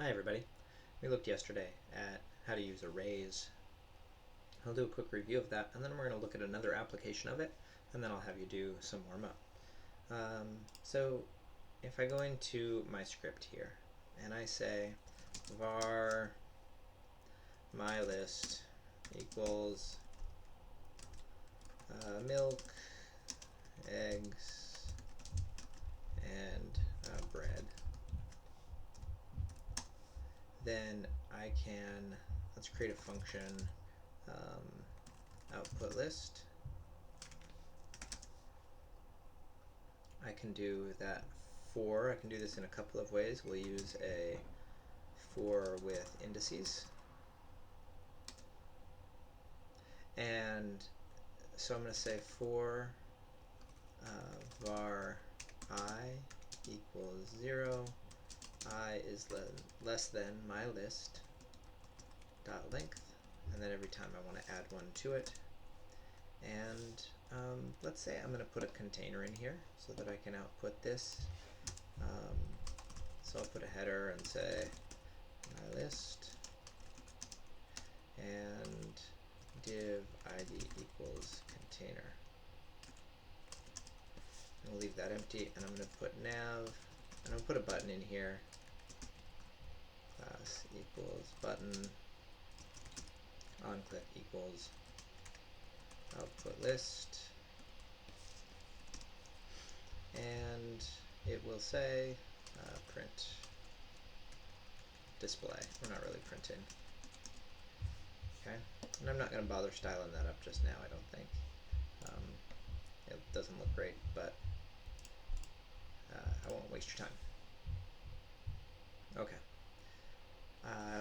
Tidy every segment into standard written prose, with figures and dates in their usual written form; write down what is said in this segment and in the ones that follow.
Hi everybody. We looked yesterday at how to use arrays. I'll do a quick review of that, and then we're going to look at another application of it, and then I'll have you do some warm-up. So if I go into my script here, and I say var mylist equals milk, eggs, and bread, then I can, let's create a function, output list. I can do that for, I can do this in a couple of ways. We'll use a for with indices. And so I'm going to say for var I equals 0, I is less than my list dot length, and then every time I want to add one to it. And let's say I'm going to put a container in here so that I can output this. So I'll put a header and say my list and div id equals container. And we'll leave that empty, and I'm going to put nav, and I'll put a button in here. Class equals button, onClick equals output list, and it will say print display. We're not really printing. Okay, and I'm not going to bother styling that up just now, I don't think. It doesn't look great, but I won't waste your time. Okay.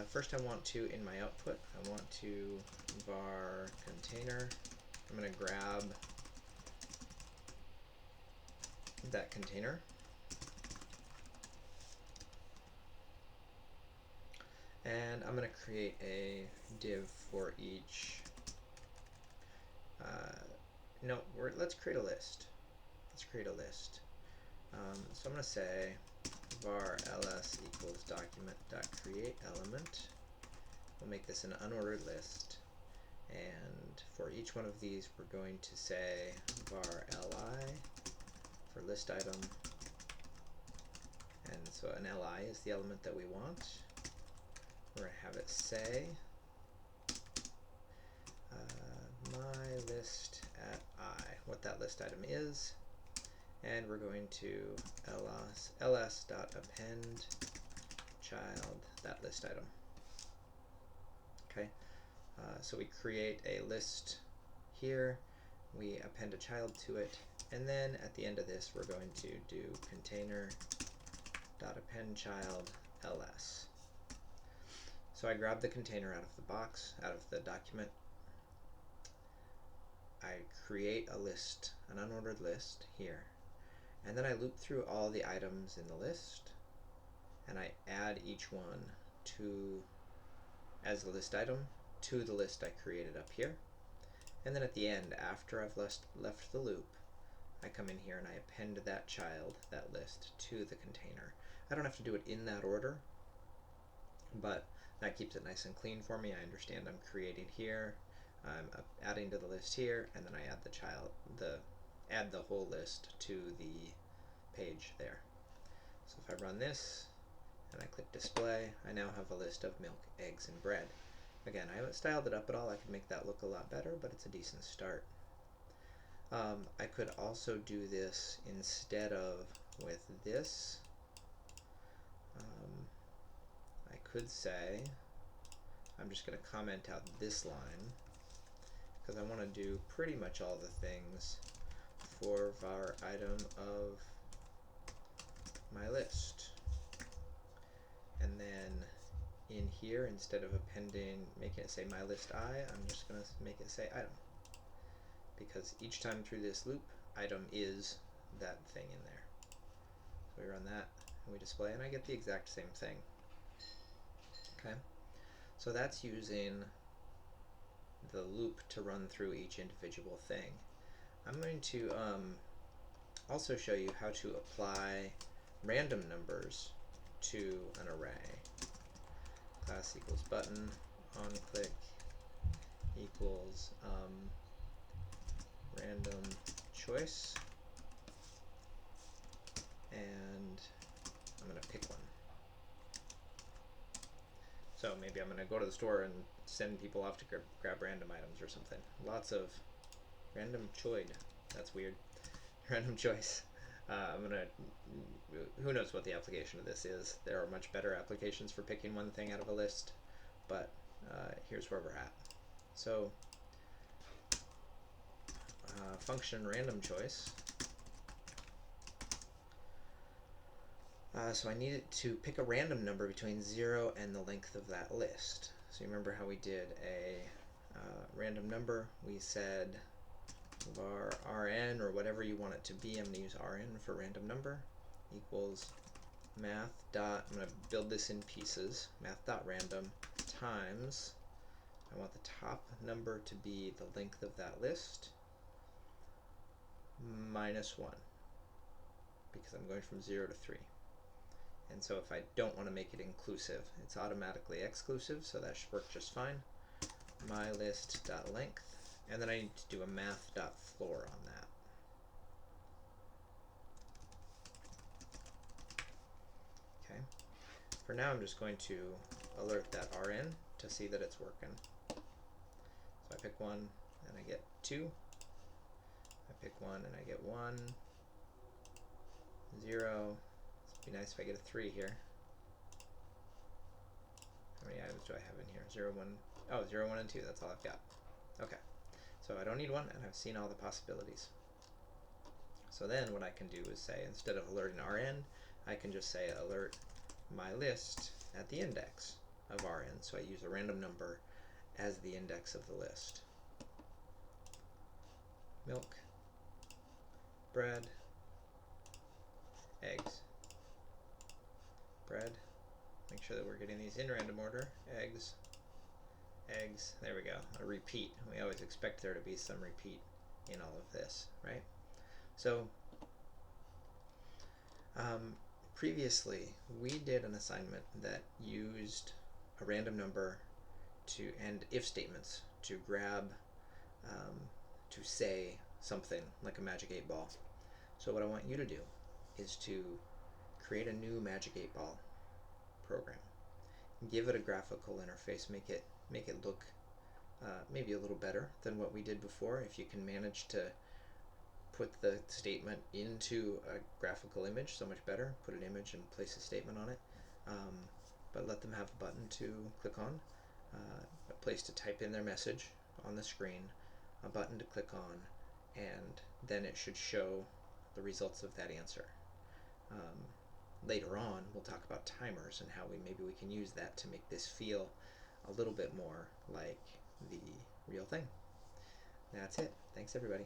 First I want to, in my output, I want to var container. I'm going to grab that container. And I'm going to create a div for each. Let's create a list. Let's create a list. So I'm going to say var ls equals document.create element. We'll make this an unordered list. And for each one of these, we're going to say var li for list item. And so an li is the element that we want. We're going to have it say my list at I, what that list item is. And we're going to ls.append child that list item. Okay, so we create a list here, we append a child to it, and then at the end of this we're going to do container.append child ls. So I grab the container out of the box, out of the document. I create a list, an unordered list here, and then I loop through all the items in the list, and I add each one to, as a list item, to the list I created up here. And then at the end, after I've left the loop, I come in here and I append that child, that list, to the container. I don't have to do it in that order, but that keeps it nice and clean for me. I understand I'm creating here, I'm adding to the list here, and then I add the child, add the whole list to the page there. So if I run this and I click display, I now have a list of milk, eggs, and bread. Again, I haven't styled it up at all. I could make that look a lot better, but it's a decent start. I could also do this instead of with this. I could say, I'm just going to comment out this line, because I want to do pretty much all the things for var item of my list. And then in here, instead of appending, making it say my list I, I'm just going to make it say item. Because each time through this loop, item is that thing in there. So we run that, and we display, and I get the exact same thing. Okay, so that's using the loop to run through each individual thing. I'm going to also show you how to apply random numbers to an array. class equals button on click equals random choice, and I'm going to pick one. So maybe I'm going to go to the store and send people off to grab random items or something. Lots of random choid. That's weird. Random choice. I'm going to, who knows what the application of this is. There are much better applications for picking one thing out of a list, but here's where we're at. So function random choice. So I need it to pick a random number between 0 and the length of that list. So you remember how we did a random number? We said var rn, or whatever you want it to be. I'm going to use rn for random number, equals math dot, I'm going to build this in pieces, math dot random times, I want the top number to be the length of that list, minus 1, because I'm going from 0 to 3. And so if I don't want to make it inclusive, it's automatically exclusive, so that should work just fine. MyList.length, and then I need to do a math.floor on that. Okay. For now, I'm just going to alert that rn to see that it's working. So I pick 1 and I get 2. I pick 1 and I get 1. 0. It'd be nice if I get a 3 here. How many items do I have in here? 0, 1. Oh, 0, 1, and 2. That's all I've got. Okay. So I don't need 1, and I've seen all the possibilities. So then what I can do is say, instead of alerting rn, I can just say alert my list at the index of rn. So I use a random number as the index of the list. Milk, bread, eggs. Bread. Make sure that we're getting these in random order. Eggs, eggs. There we go. A repeat. We always expect there to be some repeat in all of this, right? So previously we did an assignment that used a random number and if statements to grab, to say something like a magic 8-ball. So what I want you to do is to create a new magic 8-ball program. Give it a graphical interface. Make it look maybe a little better than what we did before. If you can manage to put the statement into a graphical image, so much better. Put an image and place a statement on it. But let them have a button to click on, a place to type in their message on the screen, a button to click on, and then it should show the results of that answer. Later on, we'll talk about timers and how maybe we can use that to make this feel a little bit more like the real thing. That's it. Thanks, everybody.